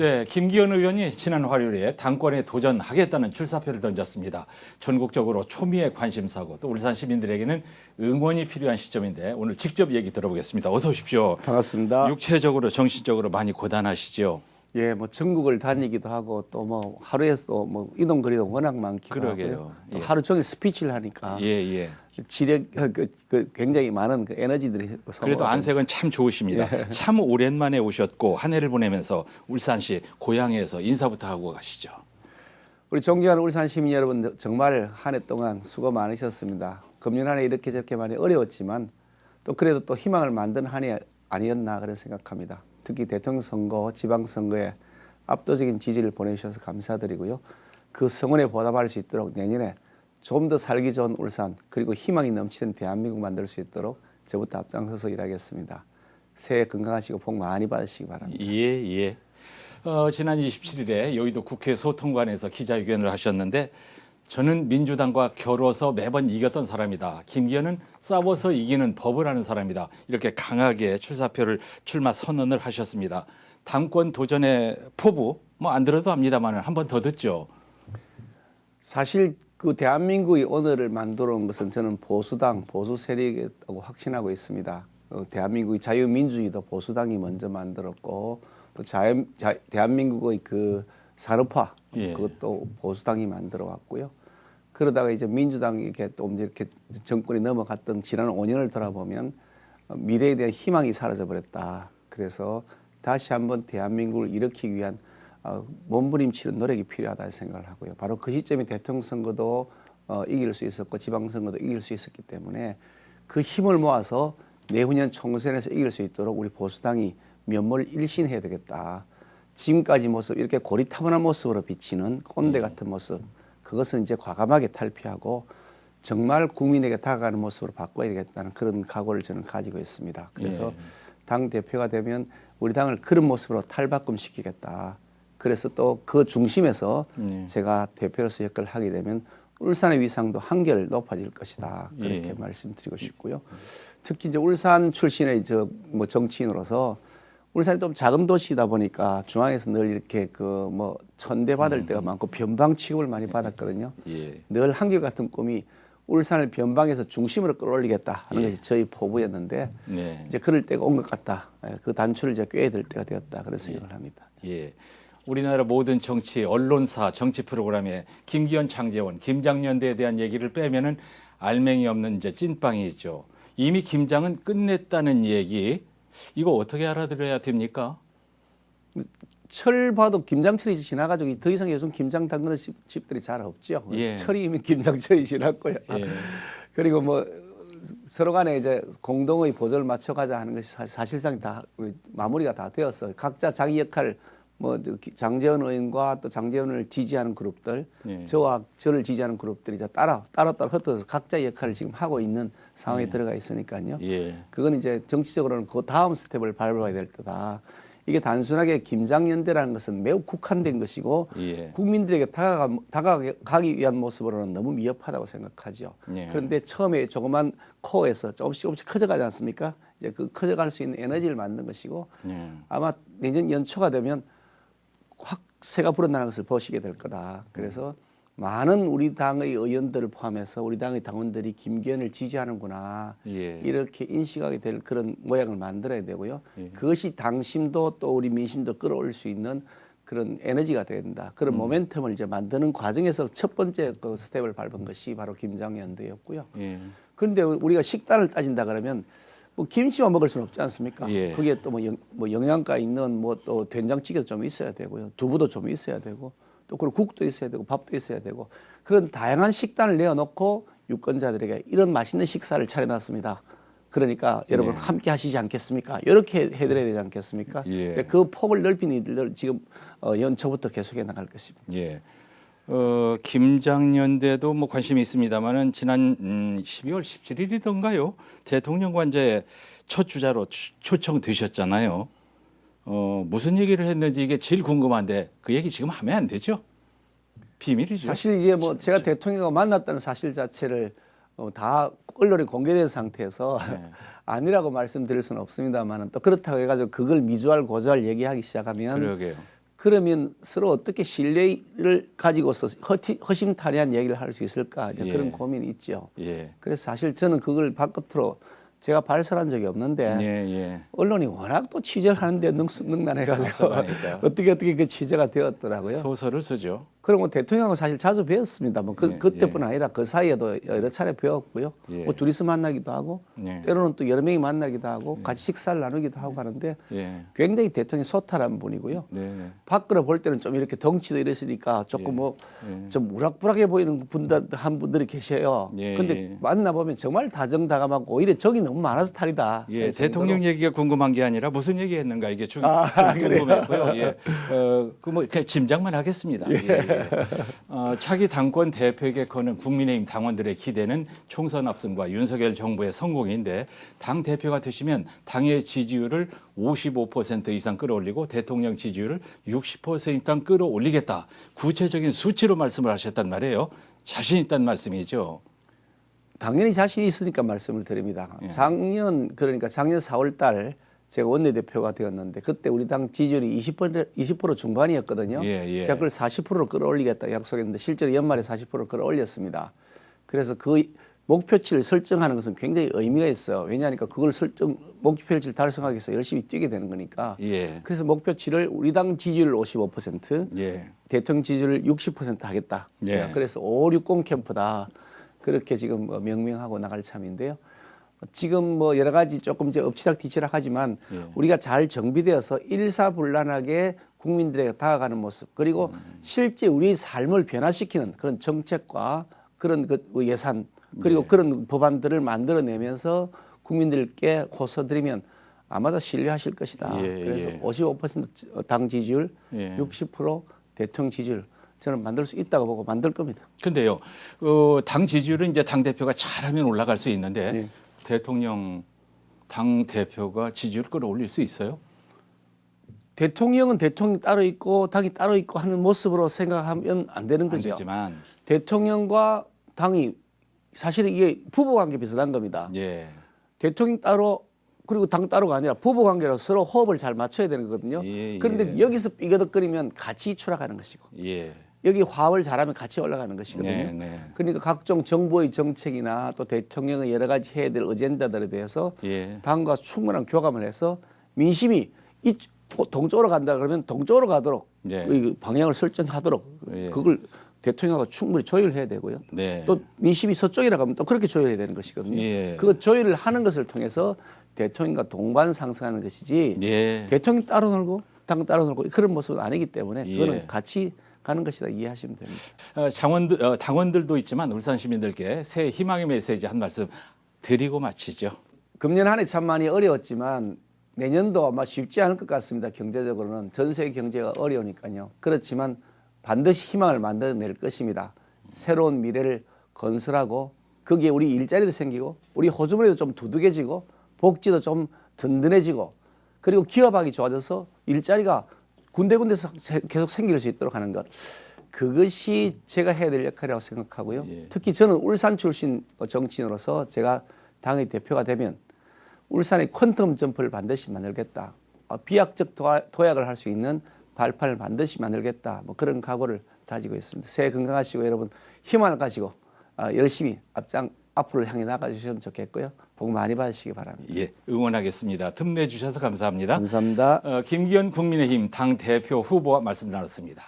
네, 김기현 의원이 지난 화요일에 당권에 도전하겠다는 출사표를 던졌습니다. 전국적으로 초미의 관심사고 또 울산 시민들에게는 응원이 필요한 시점인데 오늘 직접 얘기 들어보겠습니다. 어서 오십시오. 반갑습니다. 육체적으로 정신적으로 많이 고단하시죠? 예, 뭐 전국을 다니기도 하고 또 뭐 하루에 또 뭐 이동 거리도 워낙 많기도 그러게요. 하고요. 또 예. 하루 종일 스피치를 하니까 예. 지력 굉장히 많은 그 에너지들이 그래도 안색은 참 좋으십니다. 참 오랜만에 오셨고 한 해를 보내면서 울산시 고향에서 인사부터 하고 가시죠. 우리 존경하는 울산 시민 여러분 정말 한 해 동안 수고 많으셨습니다. 금년 한 해 이렇게 저렇게 많이 어려웠지만 또 그래도 또 희망을 만든 한 해 아니었나 그런 생각합니다. 특히 대통령 선거, 지방 선거에 압도적인 지지를 보내주셔서 감사드리고요. 그 성원에 보답할 수 있도록 내년에 좀 더 살기 좋은 울산 그리고 희망이 넘치는 대한민국 만들 수 있도록 저부터 앞장서서 일하겠습니다. 새해 건강하시고 복 많이 받으시기 바랍니다. 예. 지난 27일에 여의도 국회 소통관에서 기자회견을 하셨는데 저는 민주당과 겨뤄서 매번 이겼던 사람이다. 김기현은 싸워서 이기는 법을 아는 사람이다. 이렇게 강하게 출마 선언을 하셨습니다. 당권 도전의 포부 뭐 안 들어도 합니다만 한 번 더 듣죠. 사실 그 대한민국의 오늘을 만들어 온 것은 저는 보수당, 보수 세력이라고 확신하고 있습니다. 대한민국의 자유민주주의도 보수당이 먼저 만들었고 또 대한민국의 그 산업화 그것도 보수당이 만들어 왔고요. 그러다가 이제 민주당이 이렇게 정권이 넘어갔던 지난 5년을 돌아보면 미래에 대한 희망이 사라져 버렸다. 그래서 다시 한번 대한민국을 일으키기 위한 몸부림치는 노력이 필요하다 생각을 하고요. 바로 그 시점에 대통령 선거도 이길 수 있었고 지방선거도 이길 수 있었기 때문에 그 힘을 모아서 내후년 총선에서 이길 수 있도록 우리 보수당이 면모를 일신해야 되겠다. 지금까지 모습 이렇게 고리타분한 모습으로 비치는 꼰대 같은 모습 그것은 이제 과감하게 탈피하고 정말 국민에게 다가가는 모습으로 바꿔야 되겠다는 그런 각오를 저는 가지고 있습니다. 그래서 당 대표가 되면 우리 당을 그런 모습으로 탈바꿈시키겠다. 그래서 또 그 중심에서 제가 대표로서 역할을 하게 되면 울산의 위상도 한결 높아질 것이다. 그렇게 말씀드리고 싶고요. 특히 이제 울산 출신의 뭐 정치인으로서 울산이 좀 작은 도시다 보니까 중앙에서 늘 이렇게 천대받을 때가 많고 변방 취급을 많이 받았거든요. 늘 한결같은 꿈이 울산을 변방에서 중심으로 끌어올리겠다 하는 것이 저희 포부였는데 이제 그럴 때가 온 것 같다. 그 단추를 이제 꿰야 될 때가 되었다. 그런 생각을 합니다. 우리나라 모든 정치, 언론사, 정치 프로그램에 김기현, 장제원, 김장연대에 대한 얘기를 빼면은 알맹이 없는 이제 찐빵이 있죠. 이미 김장은 끝냈다는 얘기, 이거 어떻게 알아들어야 됩니까? 철 봐도 김장철이 지나가지고 더 이상 요즘 김장 담그는 집들이 잘 없죠. 철이 이미 김장철이 지났고요. 그리고 뭐 서로 간에 이제 공동의 보조를 맞춰가자 하는 것이 사실상 다 마무리가 다 되었어. 각자 자기 역할 장제원 의원과 또 장제원을 지지하는 그룹들, 저와 저를 지지하는 그룹들이 이제 따로 흩어져서 각자의 역할을 지금 하고 있는 상황에 들어가 있으니까요. 그건 이제 정치적으로는 그 다음 스텝을 밟아야 될 때다. 이게 단순하게 김장연대라는 것은 매우 국한된 것이고 국민들에게 다가가기 위한 모습으로는 너무 미흡하다고 생각하죠. 그런데 처음에 조그만 코어에서 조금씩 커져가지 않습니까? 이제 그 커져갈 수 있는 에너지를 만든 것이고 아마 내년 연초가 되면 확 새가 불어나는 것을 보시게 될 거다. 그래서 많은 우리 당의 의원들을 포함해서 우리 당의 당원들이 김기현을 지지하는구나 이렇게 인식하게 될 그런 모양을 만들어야 되고요. 그것이 당심도 또 우리 민심도 끌어올릴 수 있는 그런 에너지가 된다. 그런 모멘텀을 이제 만드는 과정에서 첫 번째 그 스텝을 밟은 것이 바로 김장연대였고요. 그런데 우리가 식단을 따진다 그러면 뭐 김치만 먹을 수는 없지 않습니까? 거기에 또 뭐 영양가 있는 뭐 또 된장찌개도 좀 있어야 되고요. 두부도 좀 있어야 되고 또 그리고 국도 있어야 되고 밥도 있어야 되고 그런 다양한 식단을 내어놓고 유권자들에게 이런 맛있는 식사를 차려놨습니다. 그러니까 여러분 함께 하시지 않겠습니까? 이렇게 해드려야 되지 않겠습니까? 그 폭을 넓히는 일을 지금 연초부터 계속해 나갈 것입니다. 김장연대도 뭐 관심이 있습니다만은 지난 12월 17일이던가요? 대통령 관저에 첫 주자로 초청되셨잖아요. 무슨 얘기를 했는지 이게 제일 궁금한데 그 얘기 지금 하면 안 되죠? 비밀이죠. 사실 이게 뭐 제가 대통령과 만났다는 사실 자체를 다 언론에 공개된 상태에서 아니라고 말씀드릴 수는 없습니다만 또 그렇다고 해가지고 그걸 미주알 고주알 얘기하기 시작하면 그러면 서로 어떻게 신뢰를 가지고서 허심탄회한 얘기를 할 수 있을까 이제 예. 그런 고민이 있죠. 예. 그래서 사실 저는 그걸 바깥으로 제가 발설한 적이 없는데 예. 언론이 워낙 또 취재를 하는데 능난해가지고 앞서가니까. 어떻게 그 취재가 되었더라고요. 소설을 쓰죠. 그리고 대통령하고 사실 자주 배웠습니다. 뭐 예, 그때뿐 아니라 그 사이에도 여러 차례 배웠고요. 예. 뭐 둘이서 만나기도 하고 예. 때로는 또 여러 명이 만나기도 하고 같이 식사를 나누기도 하고 하는데 예. 굉장히 대통령이 소탈한 분이고요. 네. 밖으로 볼 때는 좀 이렇게 덩치도 이랬으니까 조금 예. 뭐 예. 좀 우락부락해 보이는 한 분들이 계셔요. 예. 근데 만나 보면 정말 다정다감하고 오히려 적이 너무 많아서 탈이다. 예, 그 정도로. 대통령 얘기가 궁금한 게 아니라 무슨 얘기했는가 이게 좀 그래요? 궁금했고요. 예, 그뭐 그냥 짐작만 하겠습니다. 예. 차기 당권 대표에게 거는 국민의힘 당원들의 기대는 총선 압승과 윤석열 정부의 성공인데 당 대표가 되시면 당의 지지율을 55% 이상 끌어올리고 대통령 지지율을 60% 이상 끌어올리겠다. 구체적인 수치로 말씀을 하셨단 말이에요. 자신 있다는 말씀이죠. 당연히 자신이 있으니까 말씀을 드립니다. 예. 작년 4월 달 제가 원내대표가 되었는데 그때 우리 당 지지율이 20% 중반이었거든요. 예. 제가 그걸 40%로 끌어올리겠다 약속했는데 실제로 연말에 40% 끌어올렸습니다. 그래서 그 목표치를 설정하는 것은 굉장히 의미가 있어요. 왜냐하니까 그걸 목표치를 달성하기 위해서 열심히 뛰게 되는 거니까. 예. 그래서 목표치를 우리 당 지지율 55%, 예. 대통령 지지율 60% 하겠다. 예. 제가 그래서 560 캠프다. 그렇게 지금 명명하고 나갈 참인데요. 지금 뭐 여러 가지 조금 이제 엎치락뒤치락 하지만 예. 우리가 잘 정비되어서 일사불란하게 국민들에게 다가가는 모습 그리고 실제 우리 삶을 변화시키는 그런 정책과 그런 그 예산 그리고 네. 그런 법안들을 만들어내면서 국민들께 호소드리면 아마도 신뢰하실 것이다. 예, 그래서 예. 55%당 지지율, 예. 60% 대통령 지지율 저는 만들 수 있다고 보고 만들 겁니다. 근데요, 당 지지율은 이제 당 대표가 잘하면 올라갈 수 있는데 네. 대통령 당 대표가 지지율 끌어올릴 수 있어요? 대통령은 대통령 따로 있고 당이 따로 있고 하는 모습으로 생각하면 안 되는 안 거죠. 되지만, 대통령과 당이 사실은 이게 부부관계 비슷한 겁니다. 예, 대통령 따로 그리고 당 따로가 아니라 부부관계로 서로 호흡을 잘 맞춰야 되는 거거든요. 예, 그런데 예. 여기서 삐거덕거리면 같이 추락하는 것이고 예, 여기 화합을 잘하면 같이 올라가는 것이거든요. 네. 그러니까 각종 정부의 정책이나 또 대통령의 여러 가지 해야 될 어젠다들에 대해서 예, 당과 충분한 교감을 해서 민심이 동쪽으로 간다 그러면 동쪽으로 가도록 네. 이 방향을 설정하도록 예. 그걸 대통령하고 충분히 조율해야 되고요. 네. 또 민심이 서쪽이라 가면 또 그렇게 조율해야 되는 것이거든요. 예. 그 조율을 하는 것을 통해서 대통령과 동반 상승하는 것이지 예. 대통령 따로 놀고 당 따로 놀고 그런 모습은 아니기 때문에 그거는 예. 같이 가는 것이다 이해하시면 됩니다. 당원들도 있지만 울산 시민들께 새해 희망의 메시지 한 말씀 드리고 마치죠. 금년 한 해 참 많이 어려웠지만 내년도 아마 쉽지 않을 것 같습니다. 경제적으로는 전 세계 경제가 어려우니까요. 그렇지만 반드시 희망을 만들어낼 것입니다. 새로운 미래를 건설하고 거기에 우리 일자리도 생기고 우리 호주머니도 좀 두둑해지고 복지도 좀 든든해지고 그리고 기업하기 좋아져서 일자리가 군데군데서 계속 생길 수 있도록 하는 것. 그것이 제가 해야 될 역할이라고 생각하고요. 예. 특히 저는 울산 출신 정치인으로서 제가 당의 대표가 되면 울산의 퀀텀 점프를 반드시 만들겠다. 비약적 도약을 할 수 있는 발판을 반드시 만들겠다. 뭐 그런 각오를 다지고 있습니다. 새해 건강하시고 여러분 희망을 가지고 열심히 앞으로 향해 나가주시면 좋겠고요. 복 많이 받으시기 바랍니다. 예, 응원하겠습니다. 틈내 주셔서 감사합니다. 감사합니다. 김기현 국민의힘 당 대표 후보와 말씀 나눴습니다.